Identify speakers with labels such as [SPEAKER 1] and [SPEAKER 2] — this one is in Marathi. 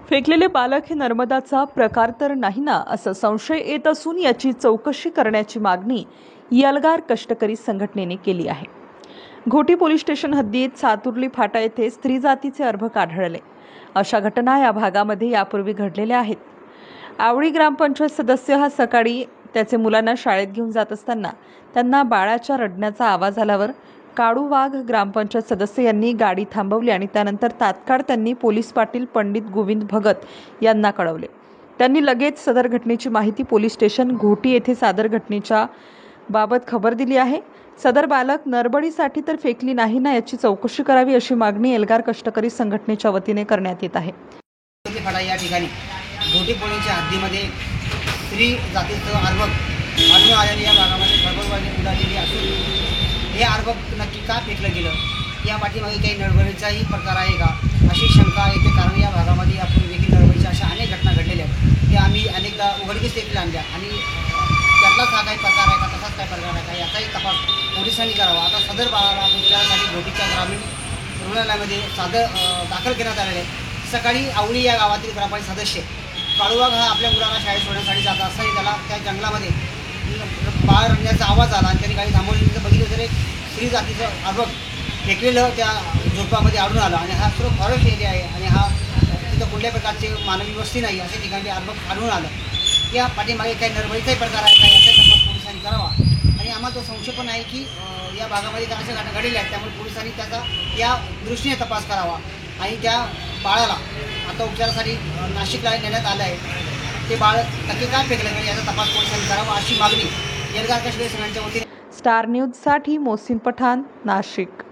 [SPEAKER 1] फेकलेले बालक हे नर्मदाचा प्रकार तर नाही ना, असा संशय येत असून याची चौकशी करण्याची मागणी यलगार कष्टकरी संघटनेने केली आहे। घोटी पोलीस स्टेशन हद्दीत सातुर्ली फाटा येथे स्त्री जातीचे अर्भक आढळले। अशा घटना या भागामध्ये यापूर्वी घडलेल्या आहेत। आवळी ग्रामपंचायत सदस्य हा सकाळी त्याचे मुलांना शाळेत घेऊन जात असताना त्यांना बाळाच्या रडण्याचा आवाज आल्यावर काळू वाघ ग्रामपंचायत सदस्य यांनी गाडी थांबवली आणि त्यानंतर तात्काळ त्यांनी पोलीस पाटील पंडित गोविंद भगत यांना कळवले। त्यांनी लगेच सदर घटनेची माहिती पोलीस स्टेशन घोटी येथे सदर घटनेच्या बाबत खबर दिली आहे। सदर बालक नरबळीसाठी तर फेकली नाही ना, याची चौकशी करावी अशी मागणी एल्गार कष्टकरी संघटनेच्या वतीने करण्यात येत आहे।
[SPEAKER 2] या ठिकाणी घोटी पोलीसच्या हद्दीमध्ये स्त्री जातीचं अर्भक आढळून आलेले या भागामध्ये खळबळवाणी उडालेली असून हे अर्भक नक्की का फेकलं गेलं, या पाठीमागे काही नडबडीचाही प्रकार आहे का अशी शंका येते। कारण या भागामध्ये यापूर्वी देखील नडबडीच्या अशा अनेक घटना घडलेल्या आहेत, त्या आम्ही अनेकदा उघडकीस देखील आणल्या आणि त्यातलाच हा काही प्रकार आहे का तसाच काही प्रकार आहे का याचाही तपास पोलिसांनी करावा। आता सदर बाळाला उपचारासाठी घोटीच्या ग्रामीण रुग्णालयामध्ये दाखल करण्यात आलेले आहे। सकाळी आवळी या गावातील ग्रामपंचायत सदस्य काळूवाघ हा आपल्या मुलाला शाळेत सोडण्यासाठी जात असताना त्याला त्या जंगलामध्ये बाळ रडण्याचा आवाज आला आणि त्यांनी गाडी थांबवली। तिथं बघितलं तर एक स्त्री जातीचं अर्भक फेकलेलं त्या झोपामध्ये आढळून आलं आणि हा सर्व फॉरेस्ट एरिया आहे आणि हा तिथं कुठल्याही प्रकारची मानवी वस्ती नाही, अशा ठिकाणी अर्भक आढळून आलं। या पाठीमागे काही नरबळीचाही प्रकार आहे का याचा तपास पोलिसांनी करावा आणि आम्हाला तो संशय पण आहे की या भागामध्ये अशा घटना घडलेल्या आहेत, त्यामुळे पोलिसांनी त्याचा या दृष्टीने तपास करावा आणि त्या बाळाला आता उपचारासाठी नाशिकला नेण्यात आलं आहे। ते बाळ नक्की काय फेकलं गेलं याचा तपास पोलिसांनी करावा अशी मागणी एल्गार कष्टकरी संघटनेच्या वतीने।
[SPEAKER 1] स्टार न्यूजसाठी मोहसिन पठाण, नाशिक।